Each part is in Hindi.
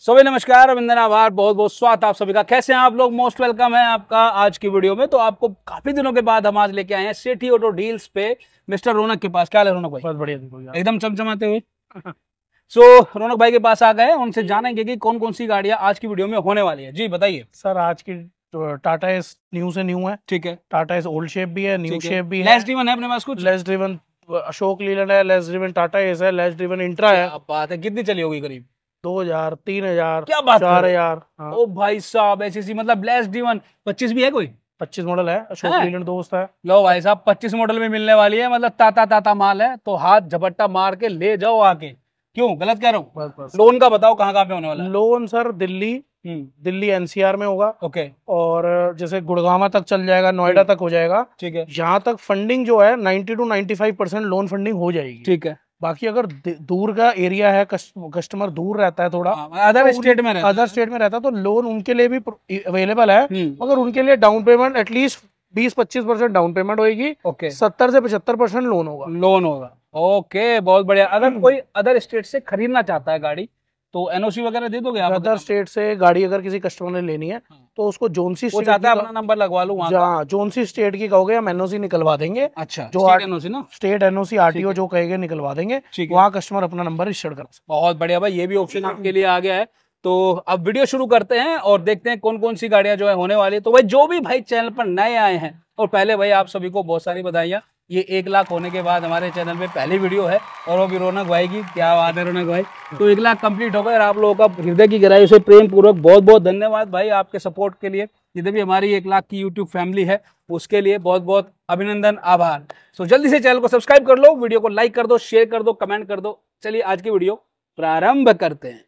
सभी नमस्कार, अभिनंदन, आभार, बहुत बहुत स्वागत आप सभी का। कैसे हैं आप लोग? मोस्ट वेलकम है आपका आज की वीडियो में। तो आपको काफी दिनों के बाद हम आज लेके आए हैं सेठी ऑटो डील्स पे मिस्टर रौनक के पास। क्या है रौनक भाई? बहुत बढ़िया, एकदम चमचमाते हुए। रौनक भाई के पास आ गए, उनसे जानेंगे कि कौन कौन सी गाड़ियां आज की वीडियो में होने वाली है। जी बताइए सर। आज की टाटा एस न्यू से न्यू है। ठीक है। टाटा एस ओल्ड शेप भी है, न्यू शेप भी है। लेस ड्रिवन है अपने पास कुछ? लेस ड्रिवन अशोक लीलैंड है, लेस ड्रिवन टाटा एस है, लेस ड्रिवन इंट्रा है। क्या बात है, कितनी चली होगी करीब? 2000, 3000, क्या बात 4000। हाँ। ओ भाई साहब, ऐसी मतलब लेस ड्रिवन 25 भी है कोई? 25 मॉडल है, अशोक लीलैंड दोस्त है। लो भाई साहब, 25 मॉडल में मिलने वाली है, मतलब ताता ताता माल है। तो हाथ झपट्टा मार के ले जाओ आके। क्यों गलत कह रहा हूँ? बस। लोन का बताओ कहाँ कहाँ पे होने वाला है? लोन सर दिल्ली एनसीआर में होगा। ओके। और जैसे गुड़गांव तक चल जाएगा, नोएडा तक हो जाएगा। ठीक है। यहाँ तक फंडिंग जो है 90 to 95% लोन फंडिंग हो जाएगी। ठीक है। बाकी अगर दूर का एरिया है, कस्टमर दूर रहता है थोड़ा, अदर स्टेट में रहता है तो लोन उनके लिए भी अवेलेबल है। मगर उनके लिए down payment at least 20-25% down payment होगी। ओके। 70 से 75% लोन होगा। ओके, बहुत बढ़िया। अगर कोई अदर स्टेट से खरीदना चाहता है गाड़ी तो एनओसी वगैरह दे दोगे आप? अदर स्टेट से गाड़ी अगर किसी कस्टमर ने लेनी है तो उसको जोनसी स्टेट चाहता है अपना नंबर लगवा लूं वहां, जोनसी स्टेट की कहोगे हम एनओसी निकलवा देंगे। अच्छा, जो एनओसी ना, स्टेट एनओसी आरटीओ जो कहेंगे निकलवा देंगे। वहाँ कस्टमर अपना नंबर रजिस्टर कर। बहुत बढ़िया भाई, ये भी ऑप्शन आपके लिए आ गया है। तो अब वीडियो शुरू करते हैं और देखते हैं कौन कौन सी गाड़ियां जो है होने वाली है। तो भाई जो भी भाई चैनल पर नए आए हैं, और पहले भाई आप सभी को बहुत सारी बधाइयां। ये 1 लाख होने के बाद हमारे चैनल पे पहली वीडियो है, और वो भी रौनक भाई की। क्या बात है रौनक भाई, तो 1 लाख कंप्लीट हो गए। और आप लोगों का हृदय की गहराई से प्रेम पूर्वक बहुत बहुत धन्यवाद भाई आपके सपोर्ट के लिए। जितने भी हमारी 1 लाख की यूट्यूब फैमिली है उसके लिए बहुत बहुत अभिनंदन, आभार। तो जल्दी से चैनल को सब्सक्राइब कर लो, वीडियो को लाइक कर दो, शेयर कर दो, कमेंट कर दो। चलिए आज की वीडियो प्रारंभ करते हैं।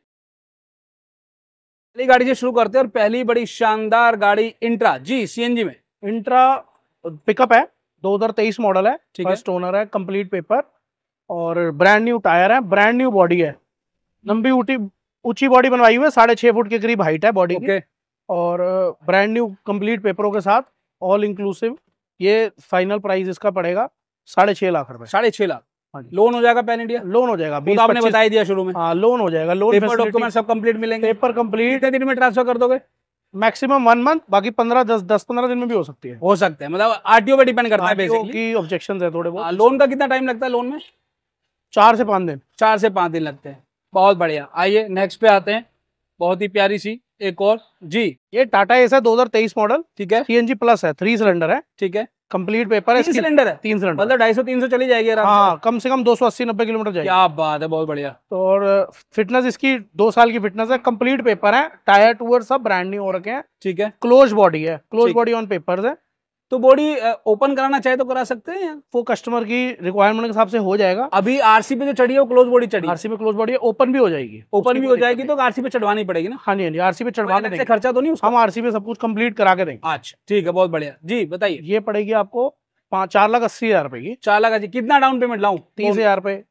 पहली गाड़ी से शुरू करते हैं, और पहली बड़ी शानदार गाड़ी इंट्रा जी सीएनजी में। इंट्रा पिकअप है, 2023 मॉडल है, फर्स्ट ओनर है, कंप्लीट पेपर और ब्रांड न्यू टायर है, ब्रांड न्यू बॉडी है। लंबी ऊंची बॉडी बनवाई हुई है, 6.5 फुट के करीब हाइट है बॉडी की। और ब्रांड न्यू कंप्लीट पेपरों के साथ ऑल इंक्लूसिव ये फाइनल प्राइस इसका पड़ेगा 6.5 लाख रुपए। 6.5 लाख। लोन हो जाएगा पैन इंडिया? लोन हो जाएगा, तो आपने बताई दिया शुरू में। हाँ, लोन हो जाएगा। लोन पेपर डॉक्यूमेंट सब कंप्लीट मिलेंगे? Paper complete. कितने दिन में ट्रांसफर कर दोगे? मैक्सिमम 1 मंथ, बाकी 10-15 दिन में भी हो सकती है। हो सकते हैं, मतलब आरटीओ पे डिपेंड करता है बेसिकली की ऑब्जेक्शंस है थोड़े बहुत। लोन का कितना टाइम लगता है? लोन में 4 से 5 दिन। 4 से 5 दिन लगते हैं। बहुत बढ़िया। आइए नेक्स्ट पे आते हैं। बहुत ही प्यारी सी एक और जी, ये टाटा एस है, 2023 मॉडल। ठीक है। सीएनजी प्लस है, 3 सिलेंडर है। ठीक है। कंप्लीट पेपर है। 3 सिलेंडर है? 3 सिलेंडर, मतलब 250-300 चली जाएगी आराम से। हाँ, कम से कम 280-90 किलोमीटर जाएगी। क्या बात है, बहुत बढ़िया। तो और फिटनेस इसकी 2 साल की फिटनेस है। कंप्लीट पेपर है, टायर टूर सब ब्रांड न्यू हो रखे हैं। ठीक है। क्लोज बॉडी है, क्लोज बॉडी ऑन पेपर्स है। तो बॉडी ओपन कराना चाहे तो करा सकते हैं, वो कस्टमर की रिक्वायरमेंट के हिसाब से हो जाएगा। अभी आरसी पे जो चढ़ी है वो क्लोज बॉडी चढ़ी? आरसी पे क्लोज बॉडी है, ओपन भी हो जाएगी। ओपन भी हो जाएगी तो आरसी पे चढ़वानी पड़ेगी ना? हाँ जी, आरसी पे चढ़वा के देंगे। खर्चा तो नहीं उसका? हम आरसी पे सब कुछ कंप्लीट करा के देंगे। अच्छा ठीक है, बहुत बढ़िया जी, बताइए। ये पड़ेगी आपको 4,80,000 रुपए की। 4 लाख? कितना डाउन पेमेंट लाऊं? 30,000 रुपए।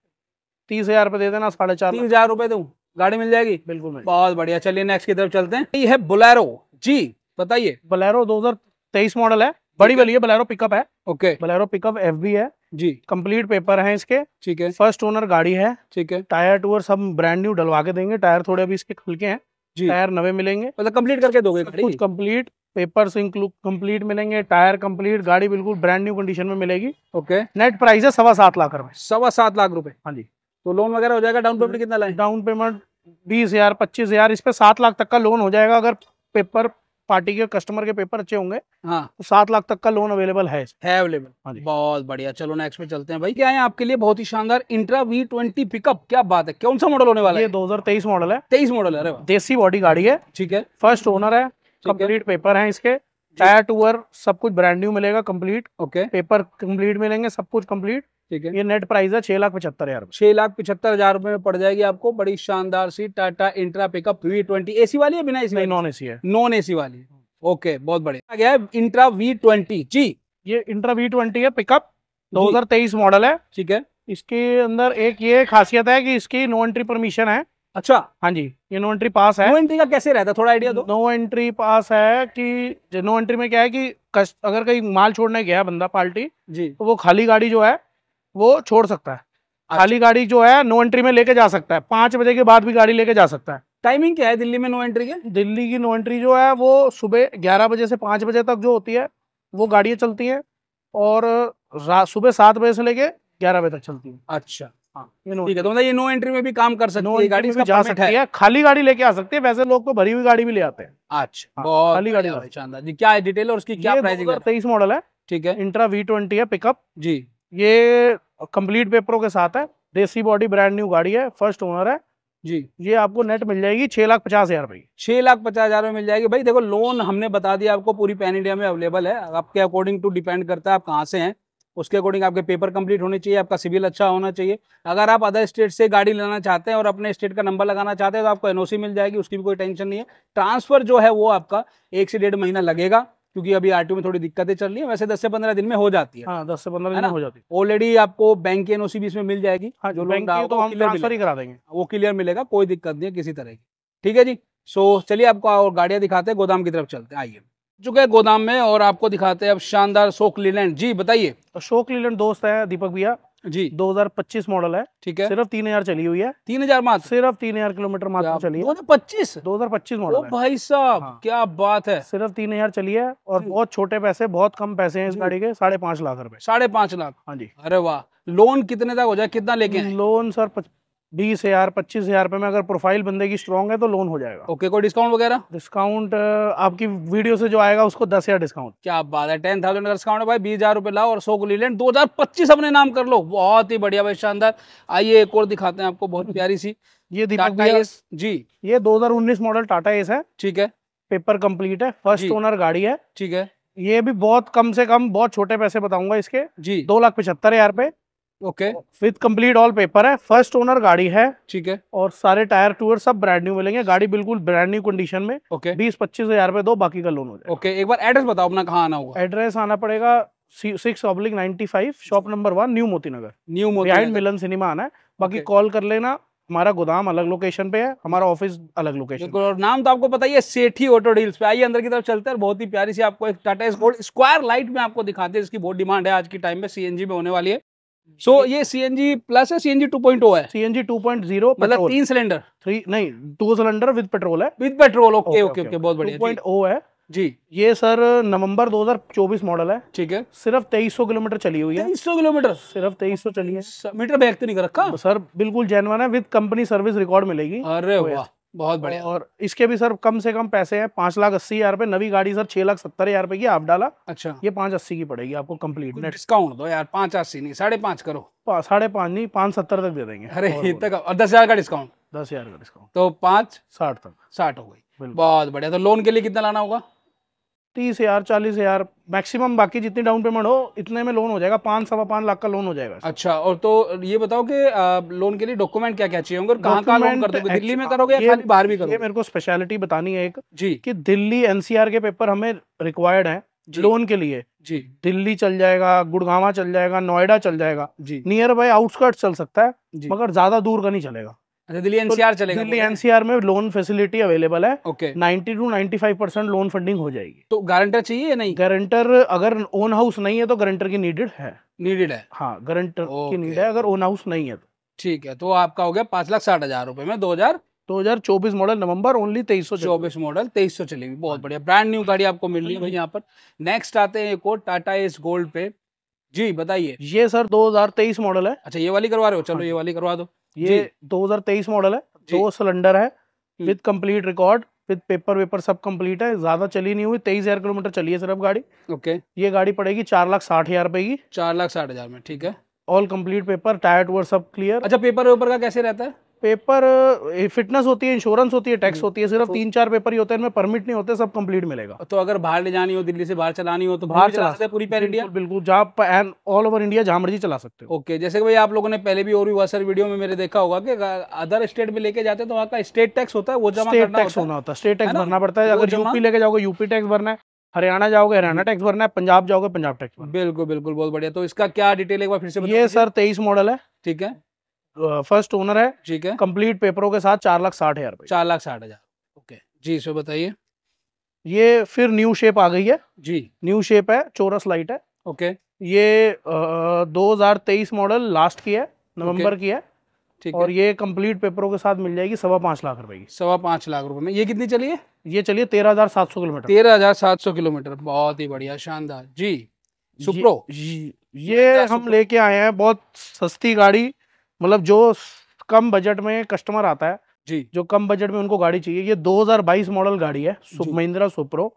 30,000 रुपए दे देना, 4,5 30,000 रुपए दूं, गाड़ी मिल जाएगी? बिल्कुल। बहुत बढ़िया। चलिए नेक्स्ट की तरफ चलते हैं। ये है बोलेरो जी, बताइए। बोलेरो 2023 मॉडल है, बड़ी वाली है। बोलेरो पिकअप है। ओके। बोलेरो पिकअप एफबी है जी। कंप्लीट पेपर है इसके। ठीक है। फर्स्ट ओनर गाड़ी है। ठीक है। टायर टूर सब ब्रांड न्यू डलवा के देंगे। टायर थोड़े अभी इसके खुलके हैं, टायर नवे मिलेंगे। मतलब कंप्लीट करके दोगे? कुछ कंप्लीट पेपर्स इंक्लूड कंप्लीट मिलेंगे, टायर कंप्लीट, गाड़ी बिल्कुल ब्रांड न्यू कंडीशन में मिलेगी। ओके। नेट प्राइस है 7.25 लाख रुपए। 7.25 लाख रुपए? हाँ जी। तो लोन वगैरह हो जाएगा? डाउन पेमेंट कितना लाए? डाउन पेमेंट 20,000 25,000, इस पे 7 लाख तक का लोन हो जाएगा। अगर पेपर पार्टी के कस्टमर के पेपर अच्छे होंगे हाँ तो 7 लाख तक का लोन अवेलेबल है अवेलेबल। हाँ, बहुत बढ़िया। चलो नेक्स्ट पे चलते हैं भाई। क्या है आपके लिए बहुत ही शानदार इंट्रा V20 पिकअप। क्या बात है, कौन सा मॉडल होने वाला है? ये 2023 मॉडल है। 23 मॉडल है? अरे देसी बॉडी गाड़ी है। ठीक है। फर्स्ट ओनर है, कंप्लीट पेपर है इसके। टायर टूर सब कुछ ब्रांड न्यू मिलेगा कंप्लीट। ओके। पेपर कंप्लीट मिलेंगे, सब कुछ कंप्लीट। ठीक है। ये नेट प्राइस है 6,75,000। 6,75,000 रुपए में पड़ जाएगी आपको बड़ी शानदार सी Tata intra pickup V20। AC वाली है बिना एसी? नहीं, नॉन एसी है। नॉन एसी वाली है। ओके, बहुत बढ़िया। आ गया है इंट्रा V20 जी। ये इंट्रा V20 है पिकअप, 2023 मॉडल है। ठीक है। इसके अंदर एक ये खासियत है कि इसकी नो एंट्री परमिशन है। अच्छा। हाँ जी, ये नो एंट्री पास है। नो एंट्री का कैसे रहता है, थोड़ा आइडिया दो। नो एंट्री पास है कि नो एंट्री में क्या है कि अगर कहीं माल छोड़ने गया बंदा पार्टी जी, तो वो खाली गाड़ी जो है वो छोड़ सकता है। खाली गाड़ी जो है नो एंट्री में लेके जा सकता है, 5 बजे के बाद भी गाड़ी लेके जा सकता है। टाइमिंग क्या है दिल्ली में नो एंट्री के? दिल्ली की नो एंट्री जो है वो सुबह 11 बजे से 5 बजे तक जो होती है वो गाड़ियाँ चलती हैं, और सुबह 7 बजे से लेके 11 बजे तक चलती है। अच्छा हाँ, ठीक है, तो मतलब ये नो एंट्री में भी काम कर सकती है गाड़ी, इसका जा सकती है, खाली गाड़ी लेके आ सकती है। वैसे लोग तो भरी हुई गाड़ी भी ले आते हैं। अच्छा, बहुत खाली गाड़ी भाई, शानदार जी। क्या है डिटेल और उसकी क्या प्राइसिंग है? 2023 मॉडल है। ठीक है, इंट्रा V20 है पिकअप जी। ये कंप्लीट पेपरों के साथ है, देसी बॉडी, ब्रांड न्यू गाड़ी है, फर्स्ट ओनर है जी। ये आपको नेट मिल जाएगी 6,50,000 रुपए की। 6,50,000 में मिल जाएगी भाई। देखो लोन हमने बता दिया आपको, पूरी पैन इंडिया में अवेलेबल है। आपके अकॉर्डिंग टू डिपेंड करता है आप कहाँ से हैं, उसके अकॉर्डिंग आपके पेपर कंप्लीट होने चाहिए, आपका सिविल अच्छा होना चाहिए। अगर आप अदर स्टेट से गाड़ी लेना चाहते हैं और अपने स्टेट का नंबर लगाना चाहते हैं तो आपको एनओसी मिल जाएगी, उसकी भी कोई टेंशन नहीं है। ट्रांसफर जो है वो आपका 1 से 1.5 महीना लगेगा, क्योंकि अभी आरटीओ में थोड़ी दिक्कतें चल रही है। वैसे 10 से 15 दिन में हो जाती है। हाँ, 10 से 15 दिन में हो जाती है। ऑलरेडी आपको बैंक की एनओसी भी इसमें मिल जाएगी। हाँ, जो बैंक की तो हम ट्रांसफर ही करा देंगे, वो क्लियर मिलेगा, कोई दिक्कत नहीं है किसी तरह की। ठीक है जी। सो चलिए आपको और गाड़ियां दिखाते हैं, गोदाम की तरफ चलते हैं। आइए, चुके हैं गोदाम में और आपको दिखाते हैं अब शानदार अशोक लीलैंड। जी बताइए। अशोक लीलैंड दोस्त है दीपक भैया जी, 2025 मॉडल है। ठीक है, सिर्फ 3,000 चली हुई है। 3,000 मात्र? सिर्फ 3,000 किलोमीटर मात्र चली है। 2025 मॉडल ओ है भाई साहब। हाँ। क्या बात है। सिर्फ 3,000 चली है, और बहुत छोटे पैसे, बहुत कम पैसे हैं इस गाड़ी के, 5.5 लाख रुपए। 5.5 लाख? हाँ जी। अरे वाह। लोन कितने तक हो जाए, कितना लेके आए? लोन सर 20,000 25,000 रुपए में, अगर प्रोफाइल बंदे की स्ट्रांग है तो लोन हो जाएगा। ओके, कोई डिस्काउंट वगैरह? डिस्काउंट आपकी वीडियो से जो आएगा उसको 10,000 डिस्काउंट। क्या बात है, 10,000 का डिस्काउंट है भाई। 20,000 रुपए लाओ और अशोक लीलैंड 2025 अपने नाम कर लो। बहुत ही बढ़िया भाई, शानदार। आइए एक और दिखाते हैं आपको, बहुत प्यारी सी। ये दीपक टाटा भैया एस जी। ये 2019 मॉडल टाटा एस है। ठीक है, पेपर कंप्लीट है, फर्स्ट ओनर गाड़ी है। ठीक है, ये भी बहुत कम से कम, बहुत छोटे पैसे बताऊंगा इसके जी। 2,75,000 रुपए। Okay, with complete all paper है, फर्स्ट ओनर गाड़ी है। ठीक है, और सारे टायर टूर सब ब्रांड न्यू मिलेंगे, गाड़ी बिल्कुल ब्रांड न्यू कंडीशन में। ओके, 20-25,000 रुपए दो, बाकी का लोन हो जाएगा। ओके, एक बार एड्रेस बताओ अपना, कहाँ आना होगा? एड्रेस आना पड़ेगा 6/95 shop number 1 new Moti Nagar, behind मिलन सिनेमा आना है। बाकी कॉल कर लेना, हमारा गोदाम अलग लोकेशन पे है, हमारा ऑफिस अलग लोकेशन पे। और नाम तो आपको पता ही है, सेठी ऑटो डील्स पे। आइए अंदर की तरफ चलते हैं। बहुत ही प्यारी सी आपको एक Tata S gold square light में आपको दिखाते हैं, इसकी बहुत डिमांड है आज की टाइम में, सीएनजी में होने वाली है। सो ये सीएनजी प्लस है, सीएनजी 2.0 है? सीएनजी 2.0 मतलब 3 सिलेंडर? 3 नहीं, 2 सिलेंडर विद पेट्रोल है। With petrol, okay okay okay, बहुत बढ़िया। 2.0 है जी। ये सर नवंबर 2024 मॉडल है। ठीक है, सिर्फ 2300 किलोमीटर चली हुई है। 2300 किलोमीटर? सिर्फ 2300 चली है। मीटर बैग तो नहीं कर रखा सर? बिल्कुल जेन्युइन है, विद कंपनी सर्विस रिकॉर्ड मिलेगी। अरे वाह, बहुत बढ़िया। और इसके भी सर कम से कम पैसे हैं, 5,80,000 रुपए। नवी गाड़ी सर 6,70,000 रुपए की, आप डाला। अच्छा, ये 5,80 की पड़ेगी आपको कंप्लीट नेट। डिस्काउंट दो यार, 5,80 नहीं, 5.5 करो। 5.5 नहीं, 5,70 तक दे देंगे। अरे इतना का, और 10,000 का डिस्काउंट? 10,000 का डिस्काउंट तो 5,60 तक 60 हो गई। बहुत बढ़िया। तो लोन के लिए कितना लाना होगा? 30,000 40,000 मैक्सिमम, बाकी जितनी डाउन पेमेंट हो इतने में लोन हो जाएगा। 5-5.25 लाख का लोन हो जाएगा। अच्छा, और तो ये बताओ कि लोन के लिए डॉक्यूमेंट क्या क्या चाहिए होंगे और कहाँ लोन कर दोगे? दिल्ली में करोगे या खाली बाहर भी करोगे? ये मेरे को स्पेशलिटी बतानी है एक जी, कि दिल्ली एनसीआर के पेपर हमें रिक्वायर्ड है लोन के लिए। जी, दिल्ली चल जाएगा, गुड़गांव चल जाएगा, नोएडा चल जाएगा, जी, नियर बाय आउटस्कर्ट चल सकता है, जी। मगर ज्यादा दूर का नहीं चलेगा। अच्छा, दिल्ली एनसीआर चलेगा? दिल्ली एनसीआर में लोन फैसिलिटी अवेलेबल है। ओके, 90 to 95% लोन फंडिंग हो जाएगी। तो गारंटर चाहिए या नहीं? गारंटर अगर ओन हाउस नहीं है तो गारंटर की नीडेड है। नीडेड है? हाँ, गारंटर की नीड है अगर ओन हाउस नहीं है तो। ठीक है, तो आपका हो गया 5,60,000 रुपए में 2024 मॉडल नवंबर, ओनली 2324 मॉडल, 2300 चलेगी। बहुत बढ़िया, ब्रांड न्यू गाड़ी आपको मिल रही है भाई यहाँ पर। नेक्स्ट आते हैं एक और टाटा एस गोल्ड पे। जी बताइए। ये सर 2023 मॉडल है। अच्छा, ये वाली करवा रहे हो? चलो ये वाली करवा दो। ये 2023 मॉडल है, 2 सिलेंडर है, with complete record, with paper vapour सब कंप्लीट है। ज्यादा चली नहीं हुई, 23,000 किलोमीटर चली है सिर्फ गाड़ी। ओके, ये गाड़ी पड़ेगी 4,60,000 रुपए की। 4,60,000 में, ठीक है। All complete paper, tyre tour सब क्लियर। अच्छा, पेपर वेपर का कैसे रहता है? पेपर फिटनेस होती है, इंश्योरेंस होती है, टैक्स होती है, सिर्फ 3-4 पेपर ही होते हैं, इनमें परमिट नहीं होते, सब कंप्लीट मिलेगा। तो अगर बाहर ले जानी हो, दिल्ली से बाहर चलानी हो तो बाहर चला सकते हैं पूरी पैन इंडिया? बिल्कुल, जहाँ ऑल ओवर इंडिया जहाँ मर्जी चला सकते हो। ओके, जैसे कि भाई आप लोगों ने पहले भी और भी सर वीडियो में मेरे देखा होगा कि अदर स्टेट में लेके जाते हैं तो वहाँ का स्टेट टैक्स होता है, वो जमा करना होता है। स्टेट टैक्स भरना पड़ता है। अगर यूपी लेके जाओगे यूपी टैक्स भरना है, हरियाणा जाओगे हरियाणा टैक्स भरना है, पंजाब जाओगे पंजाब टैक्स भरना है। बिल्कुल बिल्कुल, बहुत बढ़िया। तो इसका क्या डिटेल एक बार फिर से बताइए। ये सर 23 मॉडल है, ठीक है, फर्स्ट ओनर है, ठीक है, कंप्लीट पेपरों के साथ 4,60,000 रुपए। 4,60,000। ओके जी, इसमें बताइए। ये फिर न्यू शेप आ गई है जी, न्यू शेप है, चोरस लाइट है। ओके, ये 2023 मॉडल लास्ट की है, नवंबर की है। ठीक और है। ये कंप्लीट पेपरों के साथ मिल जाएगी 5.25 लाख रुपए की। 5.25 लाख रुपए में। ये कितनी चली है? ये चलिए 13,700 किलोमीटर। 13,700 किलोमीटर, बहुत ही बढ़िया, शानदार जी। सुप्रो, ये हम लेके आए हैं बहुत सस्ती गाड़ी, मतलब जो कम बजट में कस्टमर आता है जी, जो कम बजट में उनको गाड़ी चाहिए, ये 2022 मॉडल गाड़ी है, महिंद्रा सुप्रो,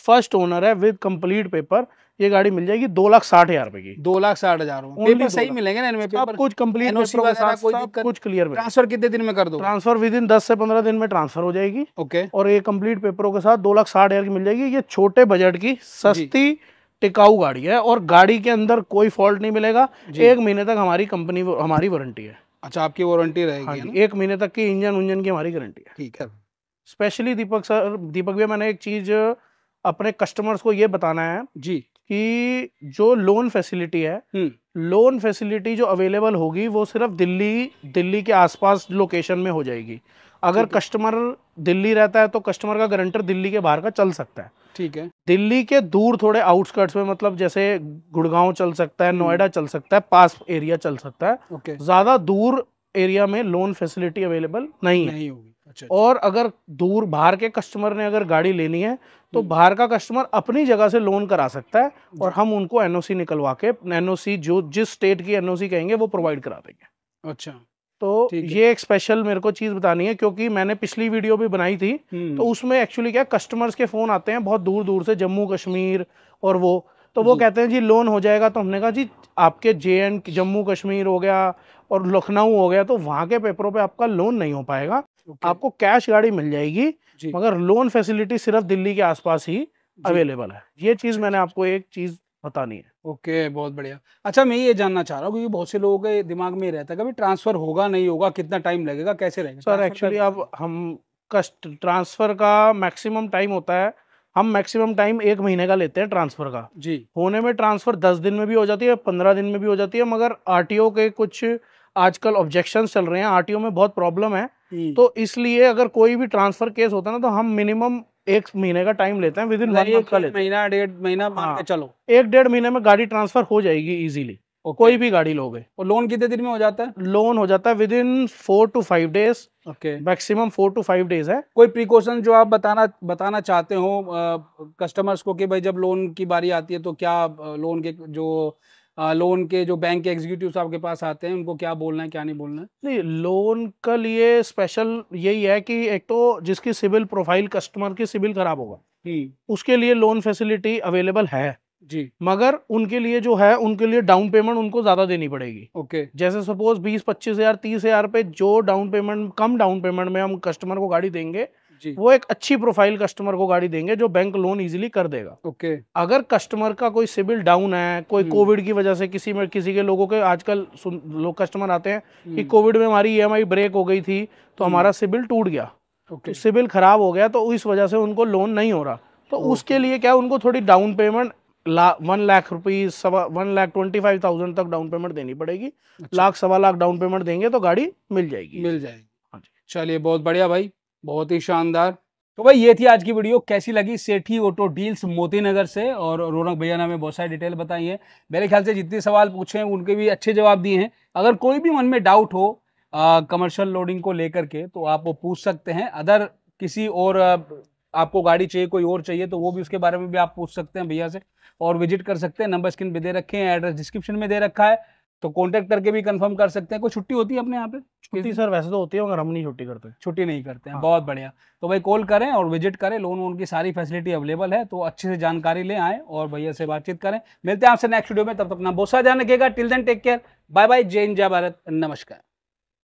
फर्स्ट ओनर है विद कंप्लीट पेपर। ये गाड़ी मिल जाएगी 2,60,000 रुपए की। 2,60,000 पेपर सही मिलेंगे ना इनमें? पेपर कुछ कंप्लीट एनओसी वगैरह कोई सब दिक्कत? कुछ क्लियर। ट्रांसफर कितने दिन में कर दो? ट्रांसफर विद इन 10 से 15 दिन में ट्रांसफर हो जाएगी। ओके। और ये कंप्लीट पेपरों के साथ 2,60,000 की मिल जाएगी। ये छोटे बजट की सस्ती टिकाऊ गाड़ी है और गाड़ी के अंदर कोई फॉल्ट नहीं मिलेगा। 1 महीने तक हमारी वारंटी है। अच्छा, आपकी वारंटी रहेगी? हाँ जी, 1 महीने तक की इंजन की हमारी गारंटी है। ठीक है। स्पेशली दीपक भैया, मैंने एक चीज अपने कस्टमर्स को ये बताना है जी कि जो लोन फैसिलिटी है, लोन फैसिलिटी जो अवेलेबल होगी वो सिर्फ दिल्ली के आसपास लोकेशन में हो जाएगी। अगर कस्टमर दिल्ली रहता है तो कस्टमर का गारंटर दिल्ली के बाहर का चल सकता है। ठीक है। दिल्ली के दूर थोड़े आउटस्कर्ट्स में, मतलब जैसे गुड़गांव चल सकता है, नोएडा चल सकता है, पास एरिया चल सकता है। ओके। ज्यादा दूर एरिया में लोन फैसिलिटी अवेलेबल नहीं होगी। अच्छा। और अगर दूर बाहर के कस्टमर ने अगर गाड़ी लेनी है तो बाहर का कस्टमर अपनी जगह से लोन करा सकता है और हम उनको एनओसी निकलवा के, एनओसी जो जिस स्टेट की एनओसी कहेंगे वो प्रोवाइड करा देंगे। अच्छा, तो ये एक स्पेशल मेरे को चीज बतानी है, क्योंकि मैंने पिछली वीडियो भी बनाई थी तो उसमें एक्चुअली क्या, कस्टमर्स के फोन आते हैं बहुत दूर दूर से, जम्मू कश्मीर, और वो कहते हैं जी लोन हो जाएगा। तो हमने कहा जी आपके जम्मू कश्मीर हो गया और लखनऊ हो गया, तो वहां के पेपरों पे आपका लोन नहीं हो पाएगा। आपको कैश गाड़ी मिल जाएगी, मगर लोन फैसिलिटी सिर्फ दिल्ली के आसपास ही अवेलेबल है। ये चीज मैंने आपको एक चीज बतानी है। ओके, बहुत बढ़िया। अच्छा, मैं ये जानना चाह रहा हूँ क्योंकि बहुत से लोगों के दिमाग में रहता है कभी ट्रांसफर होगा नहीं होगा, कितना टाइम लगेगा, कैसे रहेगा? सर एक्चुअली अब हम ट्रांसफर का मैक्सिमम टाइम होता है, हम मैक्सिमम टाइम 1 महीने का लेते हैं ट्रांसफर का। जी। होने में ट्रांसफर 10 दिन में भी हो जाती है, 15 दिन में भी हो जाती है, मगर आरटीओ के कुछ आजकल ऑब्जेक्शंस चल रहे हैं, आरटीओ में बहुत प्रॉब्लम है, तो इसलिए अगर कोई भी ट्रांसफर केस होता है ना तो हम मिनिमम 1 महीने का टाइम लेते हैं, विद इन 1 मंथ का लेते हैं। महीना 1.5 महीना मान के चलो, 1-1.5 महीने में गाड़ी ट्रांसफर हो जाएगी इजीली। कोई भी गाड़ी लोगे। और लोन कितने दिन में हो जाता है? लोन हो जाता है with in 4 to 5 days. Okay, maximum 4 to 5 days है। कोई प्रिकॉशन जो आप बताना चाहते हो कस्टमर्स को कि भाई जब लोन की बारी आती है तो क्या लोन के जो बैंक के एग्जीक्यूटिव्स आपके पास आते हैं उनको क्या बोलना है क्या नहीं बोलना है? नहीं, लोन का लिए स्पेशल यही है कि एक तो जिसकी सिविल प्रोफाइल, कस्टमर की सिविल खराब होगा, उसके लिए लोन फैसिलिटी अवेलेबल है जी, मगर उनके लिए जो है, उनके लिए डाउन पेमेंट उनको ज्यादा देनी पड़ेगी। ओके। जैसे सपोज 20-25 हजार 30 हजार पे जो down payment, come down payment में हम कस्टमर को गाड़ी देंगे जी, वो एक अच्छी प्रोफाइल कस्टमर को गाड़ी देंगे जो बैंक लोन इजीली कर देगा। ओके। अगर कस्टमर का कोई सिविल डाउन है, कोई कोविड की वजह से किसी के लोगों के आजकल लोग कस्टमर आते हैं कि कोविड में हमारी ईएमआई ब्रेक हो गई थी तो हमारा सिविल टूट गया, तो सिविल खराब हो गया, तो इस वजह से उनको लोन नहीं हो रहा, तो उसके लिए क्या, उनको थोड़ी डाउन पेमेंट 1 लाख रुपीज, 1,25,000 तक डाउन पेमेंट देनी पड़ेगी। अच्छा। 1,00,000-1.25 लाख डाउन पेमेंट देंगे तो गाड़ी मिल जाएगी। हाँ जी। चलिए, बहुत बढ़िया भाई, बहुत ही शानदार। तो भाई ये थी आज की वीडियो, कैसी लगी? सेठी ऑटो डील्स मोती नगर से, और रौनक भैया ने हमें बहुत सारी डिटेल बताई है। मेरे ख्याल से जितने सवाल पूछे हैं उनके भी अच्छे जवाब दिए हैं। अगर कोई भी मन में डाउट हो कमर्शियल लोडिंग को लेकर के तो आप वो पूछ सकते हैं। अदर किसी और आपको गाड़ी चाहिए, कोई और चाहिए, तो वो भी उसके बारे में भी आप पूछ सकते हैं भैया से, और विजिट कर सकते हैं। नंबर स्क्रीन पे दे रखे हैं, एड्रेस डिस्क्रिप्शन में दे रखा है, तो कांटेक्ट करके भी कंफर्म कर सकते हैं। कोई छुट्टी होती है अपने यहाँ पे? छुट्टी सर वैसे तो होती है, मगर हम नहीं छुट्टी नहीं करते हैं। हाँ। बहुत बढ़िया। तो भाई कॉल करें और विजिट करें, लोन वोन की सारी फैसिलिटी अवेलेबल है, तो अच्छे से जानकारी ले आए और भैया से बातचीत करें। मिलते हैं आपसे नेक्स्ट वीडियो में, तब तक अपना बहुत सारा ध्यान रखिएगा। Till then take care, bye bye, जय हिंद, जय भारत, नमस्कार।